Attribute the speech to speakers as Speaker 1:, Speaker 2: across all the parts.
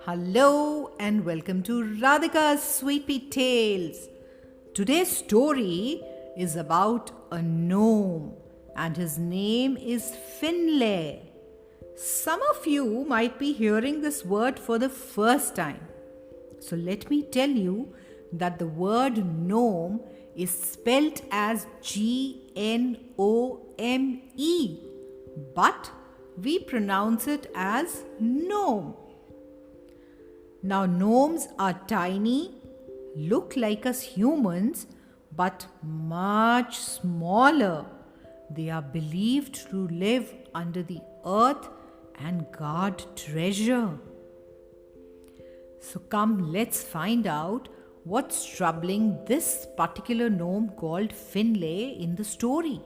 Speaker 1: Hello and welcome to Radhika's Sweet Tales. Today's story is about a gnome and his name is Finley. Some of you might be hearing this word for the first time. So let me tell you that the word gnome is spelt as Gnome, but we pronounce it as gnome. Now, gnomes are tiny, look like us humans, but much smaller. They are believed to live under the earth and guard treasure. So come, let's find out what's troubling this particular gnome called Finley in the story.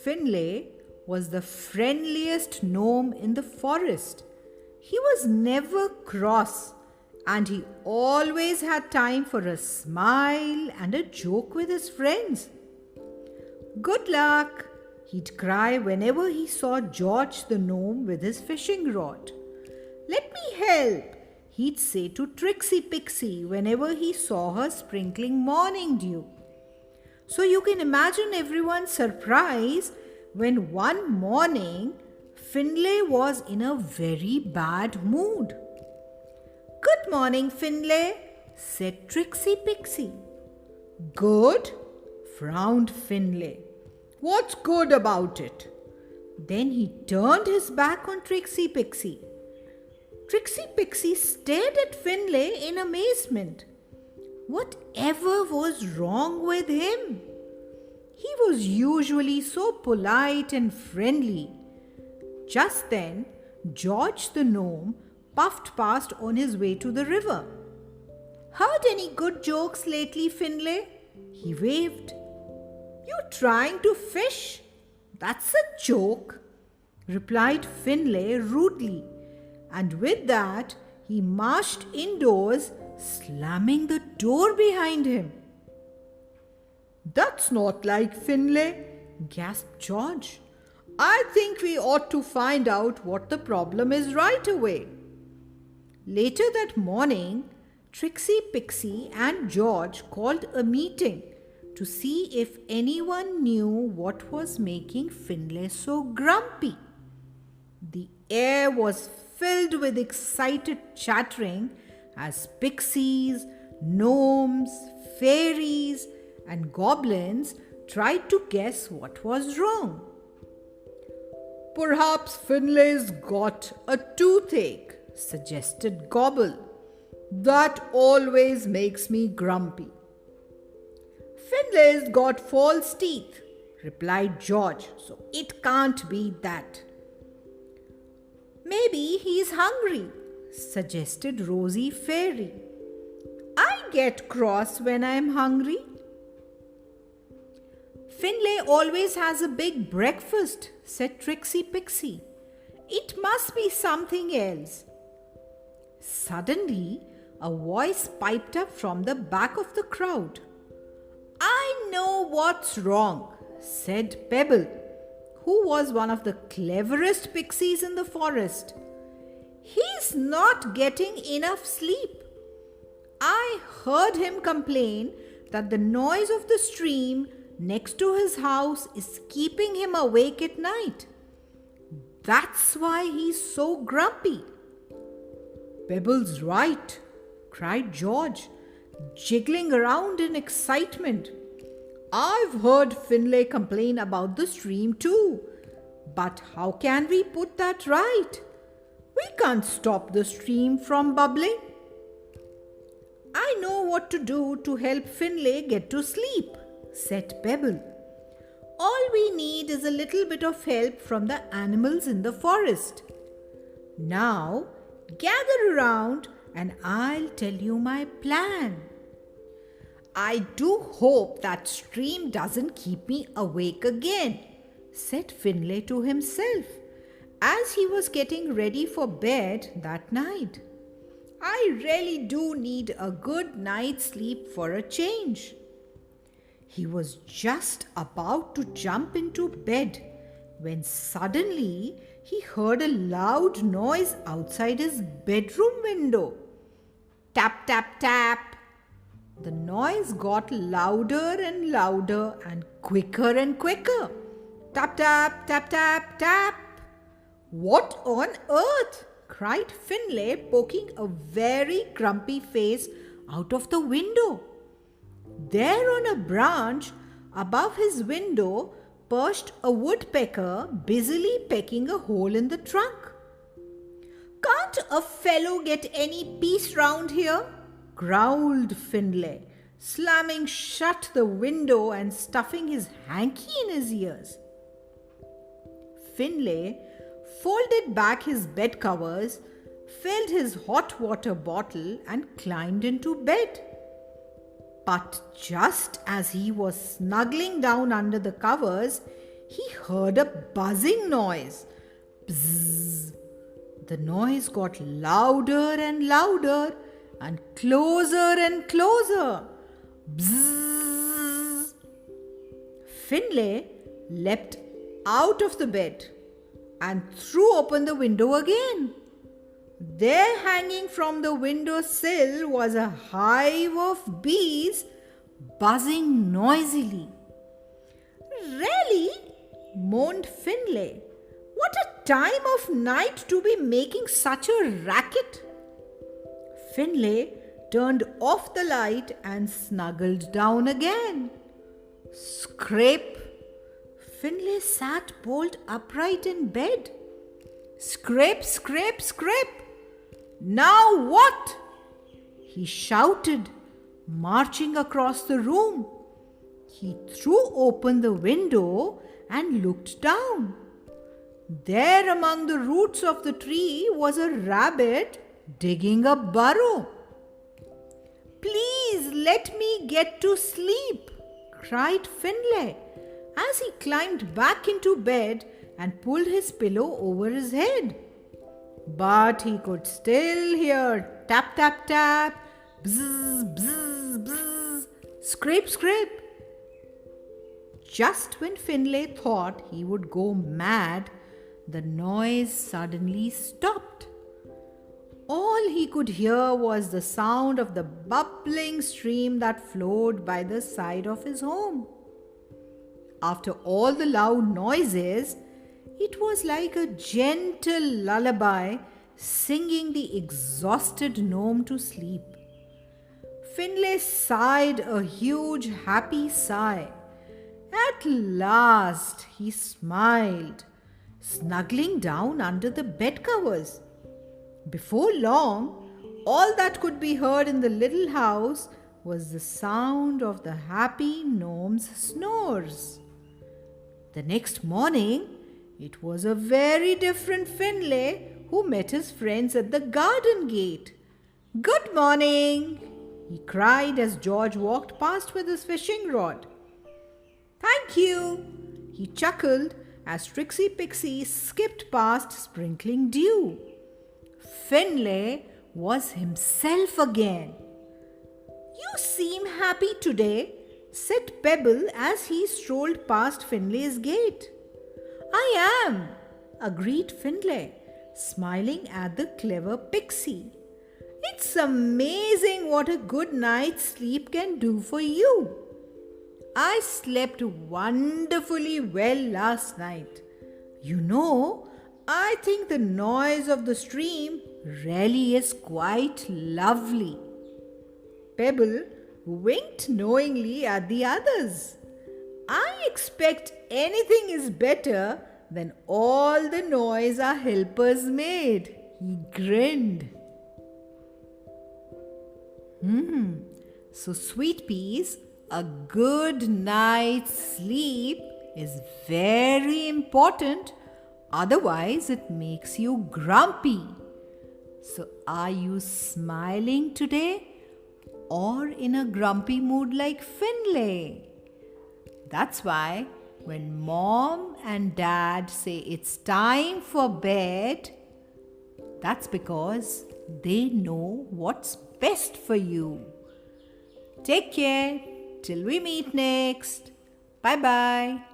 Speaker 1: Finley was the friendliest gnome in the forest. He was never cross and he always had time for a smile and a joke with his friends. "Good luck," he'd cry whenever he saw George the gnome with his fishing rod. "Let me help," he'd say to Trixie Pixie whenever he saw her sprinkling morning dew. So you can imagine everyone's surprise when one morning Finley was in a very bad mood. "Good morning, Finley," said Trixie Pixie. "Good?" frowned Finley. "What's good about it?" Then he turned his back on Trixie Pixie. Trixie Pixie stared at Finley in amazement. Whatever was wrong with him? He was usually so polite and friendly. Just then, George the gnome puffed past on his way to the river. "Heard any good jokes lately, Finley?" he waved. "You trying to fish? That's a joke," replied Finley rudely. And with that, he marched indoors, slamming the door behind him. "That's not like Finley," gasped George. "I think we ought to find out what the problem is right away." Later that morning, Trixie Pixie and George called a meeting to see if anyone knew what was making Finley so grumpy. The air was filled with excited chattering as pixies, gnomes, fairies, and goblins tried to guess what was wrong. "Perhaps Finlay's got a toothache," suggested Gobble. "That always makes me grumpy." "Finlay's got false teeth," replied George, "so it can't be that." "Maybe he's hungry," suggested Rosie Fairy. "I get cross when I'm hungry." "Finley always has a big breakfast," said Trixie Pixie. "It must be something else." Suddenly, a voice piped up from the back of the crowd. "I know what's wrong," said Pebble, who was one of the cleverest pixies in the forest. "He's not getting enough sleep. I heard him complain that the noise of the stream next to his house is keeping him awake at night. That's why he's so grumpy." "Pebble's right," cried George, jiggling around in excitement. "I've heard Finley complain about the stream too. But how can we put that right? We can't stop the stream from bubbling." "I know what to do to help Finley get to sleep," said Pebble. "All we need is a little bit of help from the animals in the forest. Now, gather around and I'll tell you my plan." "I do hope that stream doesn't keep me awake again," said Finley to himself as he was getting ready for bed that night. "I really do need a good night's sleep for a change." He was just about to jump into bed when suddenly he heard a loud noise outside his bedroom window. Tap, tap, tap. The noise got louder and louder and quicker. Tap, tap, tap, tap, tap. What on earth? Cried Finlay, poking a very grumpy face out of the window. There on a branch above his window perched a woodpecker busily pecking a hole in the trunk. Can't a fellow get any peace round here? Growled Finlay, slamming shut the window and stuffing his hanky in his ears. Finlay folded back his bed covers, filled his hot water bottle and climbed into bed. But just as he was snuggling down under the covers, he heard a buzzing noise. Bzzz. The noise got louder and louder and closer and closer. Bzzz. Finlay leapt out of the bed and threw open the window again. There, hanging from the window sill, was a hive of bees buzzing noisily. Really? Moaned Finlay. What a time of night to be making such a racket! Finlay turned off the light and snuggled down again. Scrape! Finlay sat bolt upright in bed. Scrape, scrape, scrape! Now what? He shouted, marching across the room. He threw open the window and looked down. There among the roots of the tree was a rabbit digging a burrow. Please let me get to sleep, cried Finlay as he climbed back into bed and pulled his pillow over his head. But he could still hear tap, tap, tap, bzz, bzz, bzz, scrape, scrape. Just when Finlay thought he would go mad, the noise suddenly stopped. All he could hear was the sound of the bubbling stream that flowed by the side of his home. After all the loud noises, it was like a gentle lullaby singing the exhausted gnome to sleep. Finlay sighed a huge happy sigh. At last he smiled, snuggling down under the bed covers. Before long, all that could be heard in the little house was the sound of the happy gnome's snores. The next morning, it was a very different Finlay who met his friends at the garden gate. Good morning, he cried as George walked past with his fishing rod. Thank you, he chuckled as Trixie Pixie skipped past sprinkling dew. Finlay was himself again. You seem happy today, said Pebble as he strolled past Finlay's gate. I am, agreed Finlay, smiling at the clever pixie. It's amazing what a good night's sleep can do for you. I slept wonderfully well last night. You know, I think the noise of the stream really is quite lovely. Pebble winked knowingly at the others. I expect anything is better than all the noise our helpers made. He grinned. So sweet peas, a good night's sleep is very important. Otherwise, it makes you grumpy. So are you smiling today or in a grumpy mood like Finlay? That's why when Mom and Dad say it's time for bed, that's because they know what's best for you. Take care. Till we meet next. Bye bye.